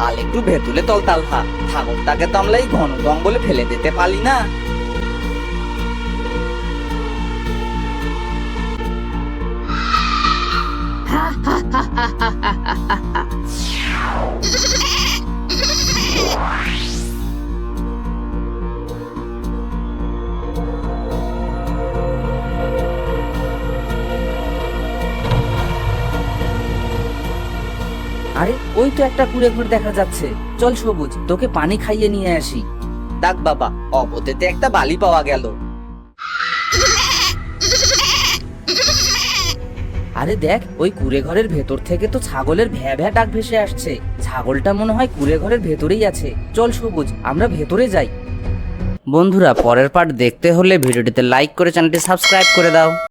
আল একটু ভেতুলে তলতাল হা থাকুক, তাকে তো আমরা এই ঘন জঙ্গলে ফেলে দিতে পারি না। আরে ওই তো একটা কুঁড়ে ঘর দেখা যাচ্ছে, চল সবুজ তোকে পানি খাইয়ে নিয়ে আসি। ডাক বাবা, অবতেতে একটা বালি পাওয়া গেল। আরে দেখ, ওই কুঁড়ে ঘরের ভেতর থেকে তো ছাগলের ভ্যা ভ্যা ডাক ভেসে আসছে। ছাগলটা মনে হয় কুঁড়ে ঘরের ভেতরেই আছে, চল সবুজ আমরা ভেতরে যাই। বন্ধুরা, পরের পার্ট দেখতে হলে ভিডিওটিতে লাইক করে চ্যানেলটি সাবস্ক্রাইব করে দাও।